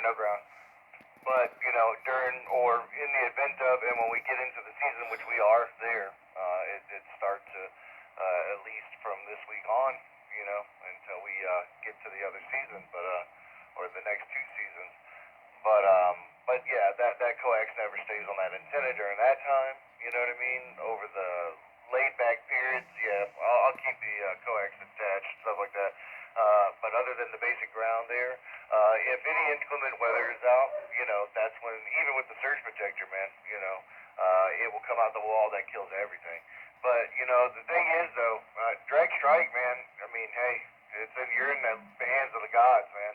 no ground. But, during or in the event of, and when we get into the season, which we are there, it starts to, at least from this week on, until we get to the other season, or the next two seasons. But yeah, that coax never stays on that antenna during that time, you know what I mean? Over the laid back periods, yeah, I'll keep the coax attached, stuff like that. But other than the basic ground there, if any inclement weather is out, that's when, even with the surge protector, man, it will come out the wall, that kills everything. But, the thing is, though, drag strike, man, I mean, hey, you're in the hands of the gods, man.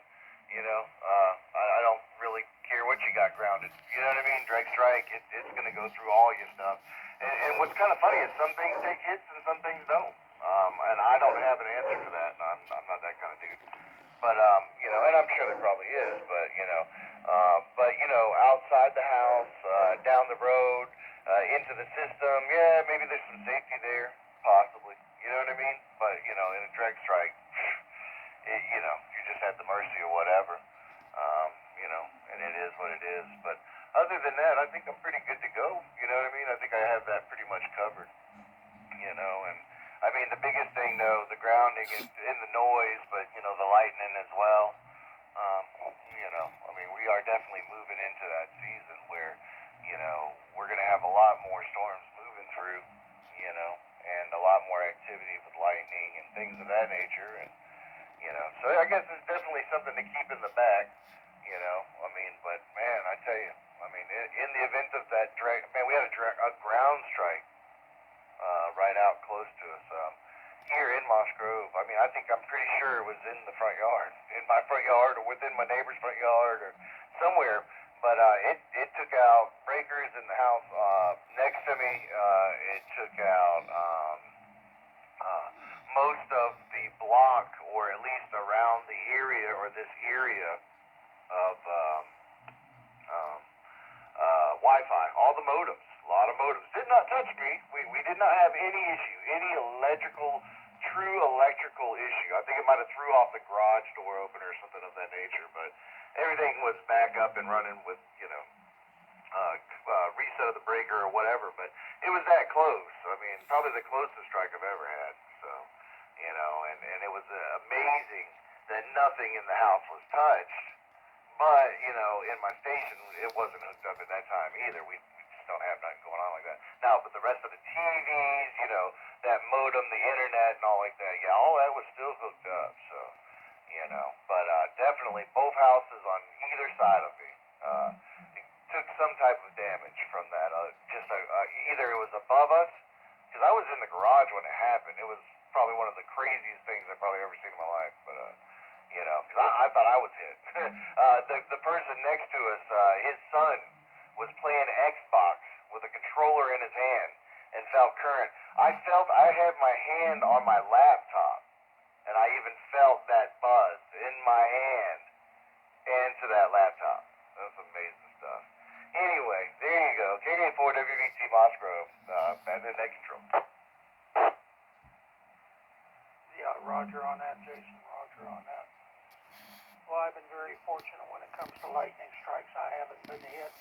I don't really care what you got grounded. You know what I mean? Drag strike, it's going to go through all your stuff. And what's kind of funny is some things take hits and some things don't. And I don't have an answer for that. I'm not that kind of dude. But, and I'm sure there probably is, but, outside the house, down the road, into the system, yeah, maybe there's some safety there, possibly. You know what I mean? But, in a drag strike, you're just at the mercy of whatever, and it is what it is. But other than that, I think I'm pretty good to go. You know what I mean? I think I have that pretty much covered, and I mean, the biggest thing, though, the grounding and the noise, but, the lightning as well. I mean, we are definitely moving into that season where, we're going to have a lot more storms moving through, and a lot more activity with lightning and things of that nature. And, so I guess it's definitely something to keep in the back, I mean, but, man, I tell you, I mean, in the event of that man, we had a ground strike right out close to us. Here in Moss Grove, I mean, I'm pretty sure it was in the front yard, in my front yard, or within my neighbor's front yard, or somewhere. But it took out breakers in the house next to me. It took out most of the block, or at least around the area, or this area of Wi-Fi. All the modems, a lot of modems. Did not touch me. We did not have any issue, any true electrical issue. I think it might have threw off the garage door opener or something of that nature, but everything was back up and running with, reset of the breaker or whatever, but it was that close. I mean, probably the closest strike I've ever had, so, and it was amazing that nothing in the house was touched, but, in my station, it wasn't hooked up at that time either. We just don't have nothing going on like that. Now, but the rest of the TVs, that modem, the internet, and all like that, yeah, all that was still hooked up, so, but definitely both houses on either side of me took some type of damage from that. Either it was above us, because I was in the garage when it happened. It was probably one of the craziest things I've probably ever seen in my life, but, because I thought I was hit. The person next to us, his son was playing Xbox with a controller in his hand and felt current. I had my hand on my laptop, and I even felt that buzz in my hand and to that laptop. That's amazing stuff. Anyway, there you go. KK4 WVT Moss Grove, and then net control. Yeah, roger on that, Jason. Roger on that. Well, I've been very fortunate when it comes to lightning strikes. I haven't been hit,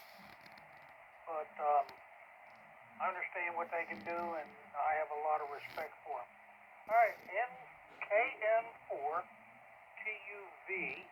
but I understand what they can do, and I have a lot of respect for them. All right, NKN4 TUV